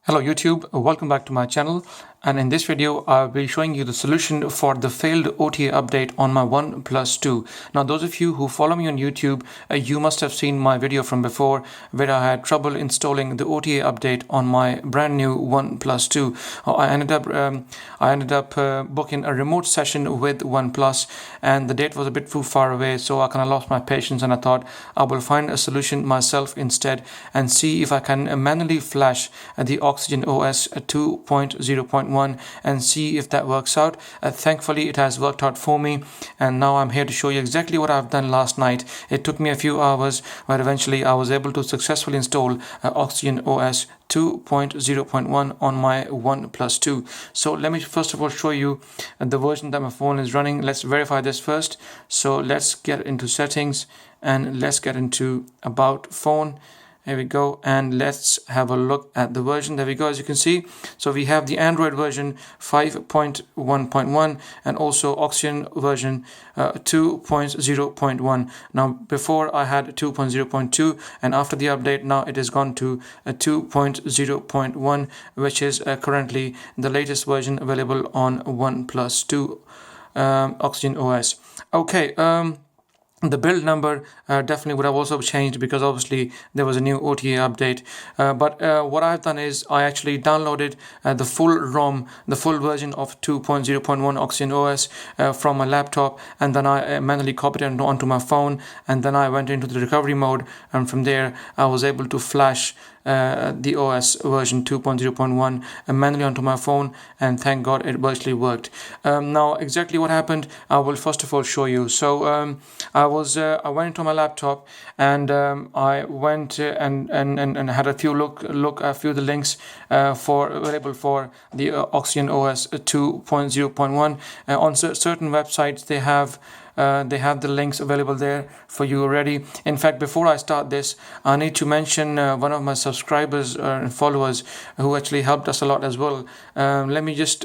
Hello YouTube, welcome back to my channel, and in this video I'll be showing you the solution for the failed OTA update on my OnePlus 2. Now those of you who follow me on YouTube, you must have seen my video from before where I had trouble installing the OTA update on my brand new OnePlus 2. I ended up booking a remote session with OnePlus, and the date was a bit too far away, so I kind of lost my patience and I thought I will find a solution myself instead and see if I can manually flash the OxygenOS 2.0.1 and see if that works out. Thankfully it has worked out for me, and now I'm here to show you exactly what I've done last night. It took me a few hours, but eventually I was able to successfully install OxygenOS 2.0.1 on my OnePlus 2. So let me first of all show you the version that my phone is running. Let's verify this first. So let's get into settings and let's get into about phone. Here we go, and let's have a look at the version. There we go, as you can see. So we have the Android version 5.1.1 and also Oxygen version 2.0.1. Now before I had 2.0.2, and after the update now it has gone to 2.0.1, which is currently the latest version available on OnePlus 2 OxygenOS. Okay, the build number definitely would have also changed because obviously there was a new OTA update. But what I've done is I actually downloaded the full ROM, the full version of 2.0.1 OxygenOS from my laptop, and then I manually copied it onto my phone, and then I went into the recovery mode, and from there I was able to flash the OS version 2.0.1 manually onto my phone, and thank God it virtually worked. Now exactly what happened I will first of all show you. So I went into my laptop and I went and had a few look a few of the links available for the OxygenOS 2.0.1 on certain websites. They have the links available there for you already. In fact, before I start this, I need to mention one of my subscribers and followers who actually helped us a lot as well. Let me just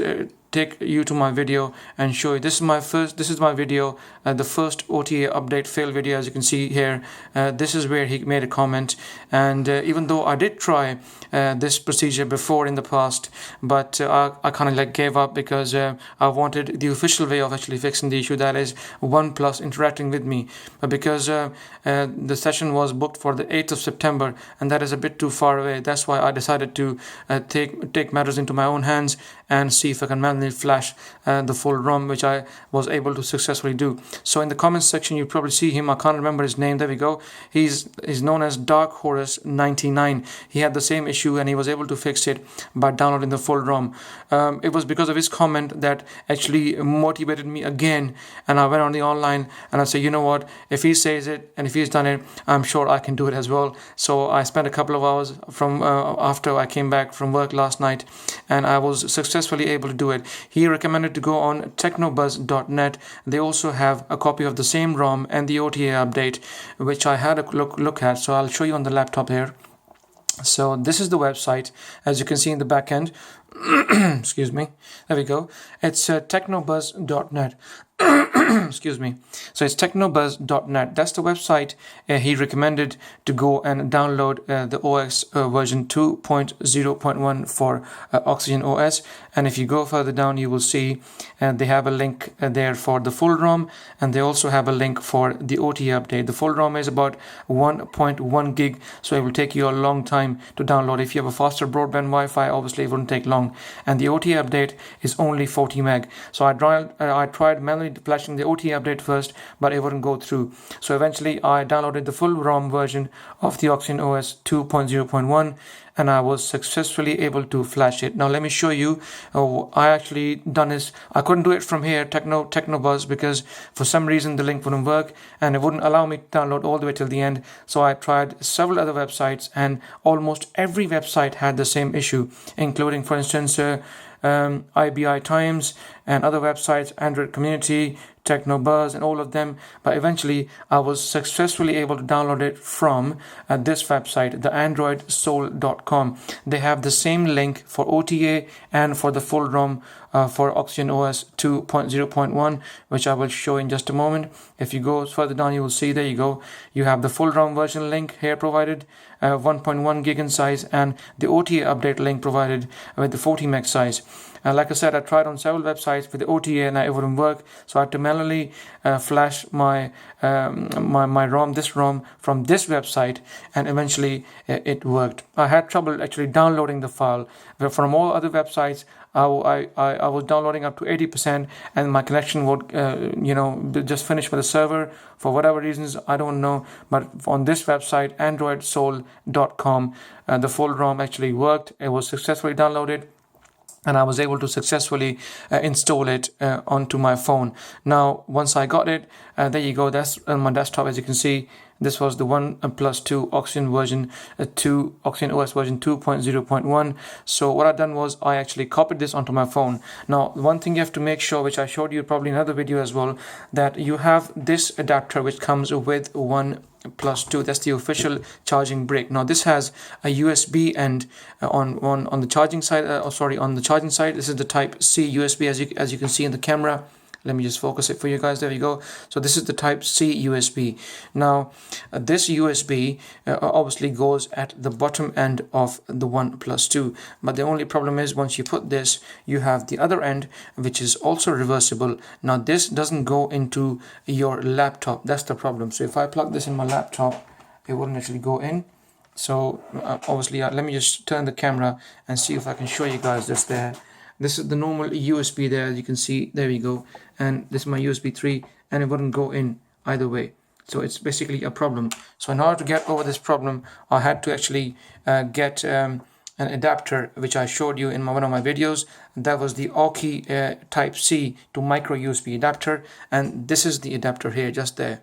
take you to my video and show you. This is my video, the first OTA update fail video. As you can see here, this is where he made a comment, and even though I did try this procedure before in the past, but I kind of gave up because I wanted the official way of actually fixing the issue, that is OnePlus interacting with me. But because the session was booked for the 8th of September and that is a bit too far away, that's why I decided to take matters into my own hands and see if I can manually flash the full ROM, which I was able to successfully do. So in the comments section you probably see him. I can't remember his name. There we go. He's known as Dark Horus 99. He had the same issue and he was able to fix it by downloading the full ROM. It was because of his comment that actually motivated me again, and I went on the online and I said, you know what, if he says it and if he's done it, I'm sure I can do it as well. So I spent a couple of hours from after I came back from work last night, and I was successfully able to do it. He recommended to go on technobuzz.net. They also have a copy of the same ROM and the OTA update, which I had a look at. So I'll show you on the laptop here. So this is the website, as you can see in the back end. Excuse me. There we go. It's technobuzz.net. Excuse me. So it's technobuzz.net. That's the website he recommended to go and download the OS version 2.0.1 for OxygenOS. And if you go further down, you will see they have a link there for the full ROM, and they also have a link for the OTA update. The full ROM is about 1.1 gig, so it will take you a long time to download. If you have a faster broadband Wi-Fi, obviously it wouldn't take long. And the OTA update is only 40 meg. So I tried manually flashing the OTA update first, but it wouldn't go through. So eventually I downloaded the full ROM version of the OxygenOS 2.0.1, and I was successfully able to flash it. Now let me show you. I actually done this. I couldn't do it from here, Technobuzz, because for some reason the link wouldn't work and it wouldn't allow me to download all the way till the end. So I tried several other websites, and almost every website had the same issue, including, for instance, IBI Times and other websites, Android Community, Techno Buzz, and all of them. But eventually, I was successfully able to download it from this website, the AndroidSoul.com. They have the same link for OTA and for the full ROM for OxygenOS 2.0.1, which I will show in just a moment. If you go further down, you will see, there you go, you have the full ROM version link here provided, 1.1 gig in size, and the OTA update link provided with the 40 meg size. Like I said, I tried on several websites with the OTA and it wouldn't work, so I had to manually flash my this ROM from this website, and eventually it worked. I had trouble actually downloading the file. But from all other websites, I was downloading up to 80%, and my connection would just finish with the server for whatever reasons, I don't know. But on this website, AndroidSoul.com, the full ROM actually worked. It was successfully downloaded, and I was able to successfully install it onto my phone. Now, once I got it, there you go, that's on my desktop. As you can see, this was the OnePlus 2 OxygenOS version 2.0.1. So what I've done was I actually copied this onto my phone. Now, one thing you have to make sure, which I showed you probably in another video as well, that you have this adapter which comes with OnePlus 2. That's the official charging brick. Now this has a USB end on the charging side. On the charging side, this is the Type C USB, as you can see in the camera. Let me just focus it for you guys. There we go. So this is the Type C USB. Now, this USB obviously goes at the bottom end of the OnePlus 2. But the only problem is, once you put this, you have the other end, which is also reversible. Now, this doesn't go into your laptop. That's the problem. So if I plug this in my laptop, it wouldn't actually go in. So obviously, let me just turn the camera and see if I can show you guys this there. This is the normal USB there, as you can see. There we go. And this is my USB 3, and it wouldn't go in either way. So it's basically a problem. So in order to get over this problem, I had to actually get an adapter, which I showed you in one of my videos. That was the Oki Type C to micro USB adapter. And this is the adapter here, just there.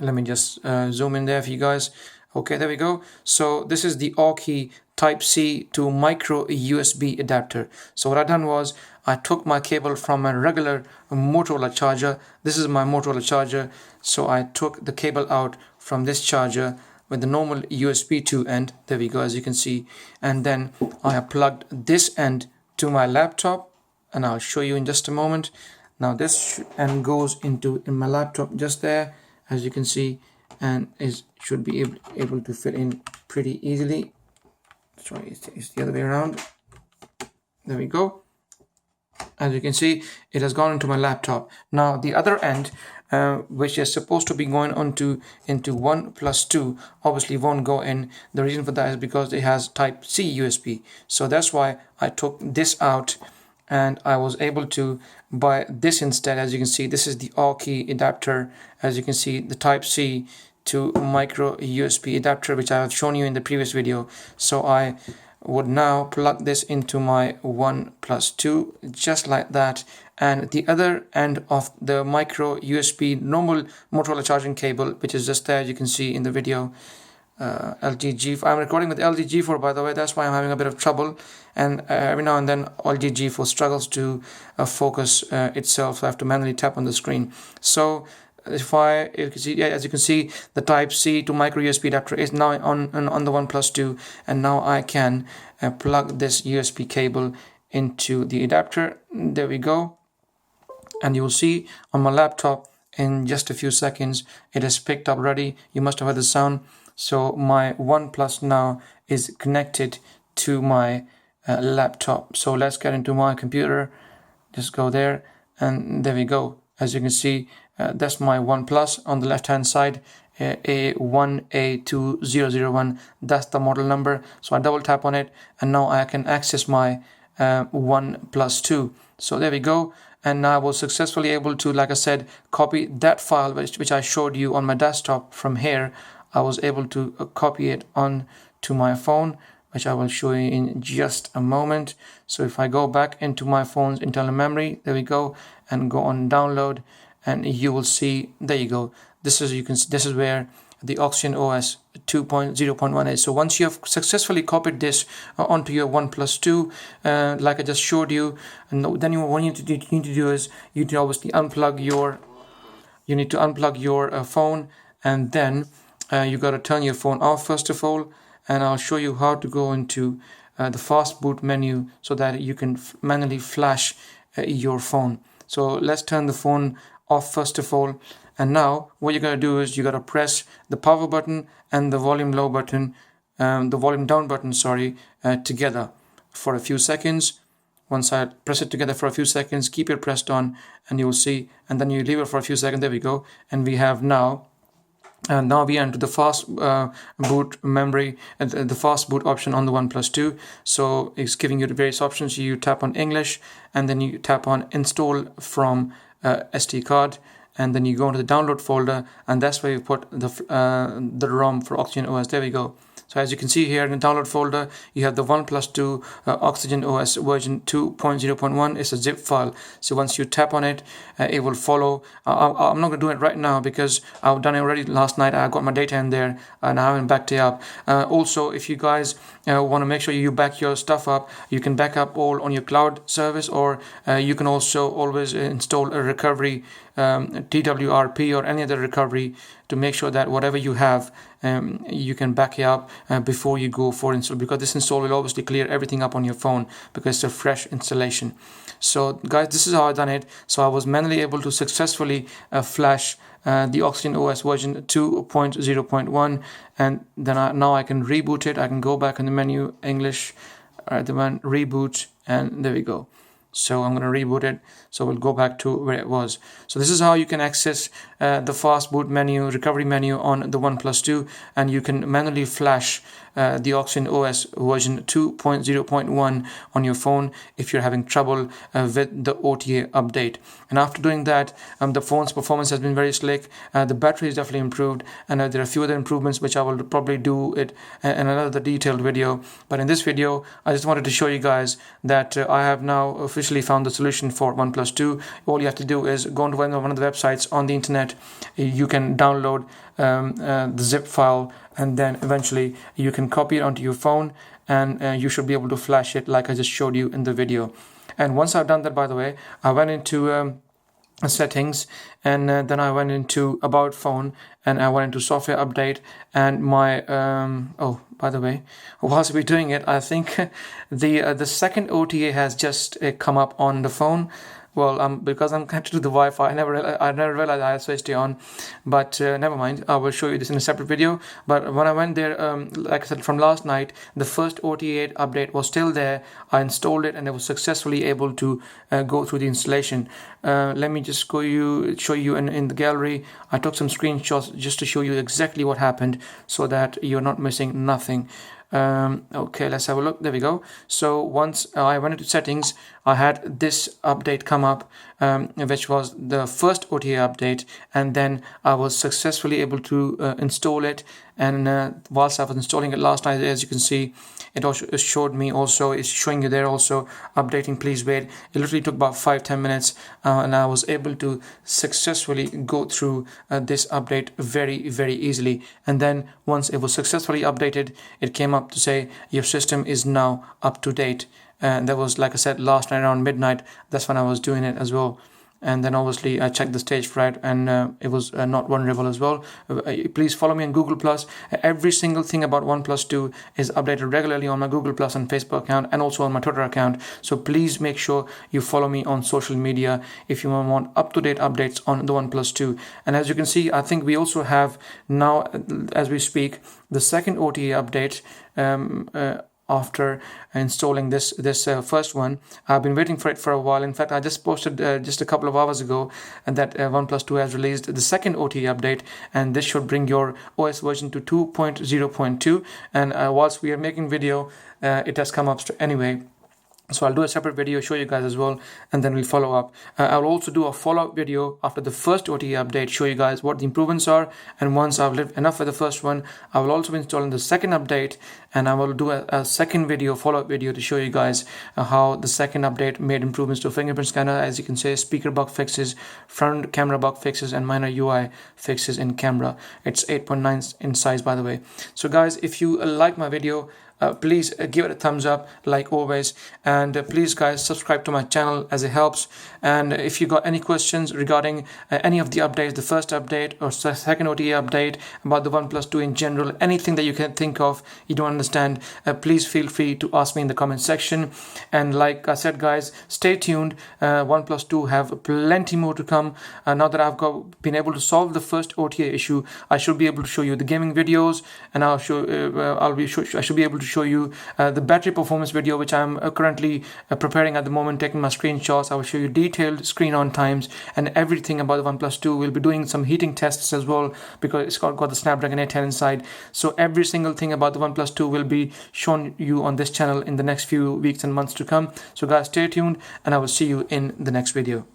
Let me just zoom in there for you guys. Okay, there we go. So this is the Oki Type C to micro USB adapter. So what I done was I took my cable from a regular Motorola charger. This is my Motorola charger. So I took the cable out from this charger with the normal USB 2 end. There we go, as you can see. And then I have plugged this end to my laptop, and I'll show you in just a moment. Now this end goes in my laptop just there, as you can see, and should be able to fit in pretty easily. Sorry, it's the other way around. There we go. As you can see, it has gone into my laptop. Now the other end, which is supposed to be going into OnePlus 2, obviously won't go in. The reason for that is because it has Type C USB. So that's why I took this out, and I was able to buy this instead. As you can see, this is the Oki adapter. As you can see, the Type C to micro USB adapter, which I have shown you in the previous video. So I would now plug this into my OnePlus 2 just like that, and the other end of the micro USB normal Motorola charging cable, which is just there, you can see in the video, LG G4. I'm recording with LG G4, by the way. That's why I'm having a bit of trouble, and every now and then LG G4 struggles to focus itself. So I have to manually tap on the screen. So as you can see, the Type C to micro USB adapter is now on the OnePlus 2, and now I can plug this USB cable into the adapter. There we go, and you will see on my laptop in just a few seconds it is picked up ready. You must have heard the sound. So my OnePlus now is connected to my laptop. So let's get into my computer. Just go there, and there we go. As you can see, that's my OnePlus on the left hand side, A1A2001. That's the model number. So I double tap on it, and now I can access my OnePlus 2. So there we go. And now I was successfully able to, like I said, copy that file which I showed you on my desktop from here. I was able to copy it on to my phone, which I will show you in just a moment. So if I go back into my phone's internal memory, there we go, and go on download, and you will see, there you go. This is where the OxygenOS 2.0.1H. So once you have successfully copied this onto your OnePlus 2, like I just showed you, and then what you need to do is you need to obviously unplug your phone, and then you got to turn your phone off first of all, and I'll show you how to go into the fast boot menu so that you can manually flash your phone. So let's turn the phone off first of all, and now what you're going to do is you got to press the power button and the volume down button, together for a few seconds. Once I press it together for a few seconds, keep it pressed on, and you will see, and then you leave it for a few seconds. There we go. And we have now we enter the fast boot memory, the fast boot option on the OnePlus 2. So it's giving you the various options. You tap on English, and then you tap on install from SD card, and then you go into the download folder, and that's where you put the ROM for OxygenOS. There we go. So as you can see here in the download folder, you have the OnePlus 2 OxygenOS version 2.0.1. It's a zip file. So once you tap on it, it will follow. I'm not going to do it right now because I've done it already last night. I got my data in there and I haven't backed it up. Also, if you guys want to make sure you back your stuff up, you can back up all on your cloud service, or you can also always install a recovery, TWRP or any other recovery, to make sure that whatever you have, you can back it up before you go for install, because this install will obviously clear everything up on your phone because it's a fresh installation. So guys, this is how I done it. So I was manually able to successfully flash the OxygenOS version 2.0.1, and then now I can reboot it. I can go back in the menu, English, reboot, and there we go. So I'm going to reboot it. So we'll go back to where it was. So this is how you can access the fast boot menu, recovery menu on the OnePlus 2, and you can manually flash the OxygenOS version 2.0.1 on your phone if you're having trouble with the OTA update. And after doing that, the phone's performance has been very slick. The battery is definitely improved, and there are a few other improvements which I will probably do it in another detailed video. But in this video, I just wanted to show you guys that I have now officially found the solution for OnePlus 2. All you have to do is go onto one of the websites on the internet. You can download the zip file, and then eventually you can copy it onto your phone, and you should be able to flash it like I just showed you in the video. And once I've done that, by the way, I went into settings, and then I went into about phone, and I went into software update, and my by the way, whilst we're doing it, I think the second OTA has just come up on the phone. Well, because I'm connected to the Wi-Fi, I never realized I switched it on, but never mind. I will show you this in a separate video. But when I went there, like I said, from last night, the first OTA update was still there. I installed it, and I was successfully able to go through the installation. Let me just show you in the gallery. I took some screenshots just to show you exactly what happened, so that you're not missing nothing. Okay, let's have a look. There we go. So once I went into settings, I had this update come up, which was the first OTA update, and then I was successfully able to install it. And whilst I was installing it last night, as you can see, it also showed me also, it's showing you there also, updating, please wait. It literally took about 5-10 minutes, and I was able to successfully go through this update very, very easily. And then once it was successfully updated, it came up to say your system is now up to date. And that was, like I said, last night around midnight. That's when I was doing it as well. And then obviously I checked the stage fright, and it was not vulnerable as well. Please follow me on Google+. Every single thing about OnePlus 2 is updated regularly on my Google+ and Facebook account, and also on my Twitter account. So please make sure you follow me on social media if you want up-to-date updates on the OnePlus 2. And as you can see, I think we also have now, as we speak, the second OTA update. After installing this first one, I've been waiting for it for a while. In fact, I just posted just a couple of hours ago, and that OnePlus 2 has released the second OTA update, and this should bring your OS version to 2.0.2. And whilst we are making video, it has come up anyway. So I'll do a separate video, show you guys as well, and then we'll follow up. I'll also do a follow-up video after the first OTA update, show you guys what the improvements are. And once I've lived enough with the first one, I will also be installing the second update, and I will do a second video, follow-up video, to show you guys how the second update made improvements to fingerprint scanner. As you can see, speaker bug fixes, front camera bug fixes, and minor UI fixes in camera. It's 8.9 in size, by the way. So guys, if you like my video, please give it a thumbs up like always, and please guys subscribe to my channel as it helps. And if you got any questions regarding any of the updates, the first update or second OTA update, about the OnePlus 2 in general, anything that you can think of you don't understand, please feel free to ask me in the comment section. And like I said guys, stay tuned. OnePlus 2 have plenty more to come. Now that I've been able to solve the first OTA issue, I should be able to show you the gaming videos, and I should be able to show you the battery performance video, which I'm currently preparing at the moment, taking my screenshots. I will show you detailed screen on times and everything about the OnePlus 2. We'll be doing some heating tests as well, because it's got the Snapdragon 810 inside. So every single thing about the OnePlus 2 will be shown you on this channel in the next few weeks and months to come. So guys, stay tuned, and I will see you in the next video.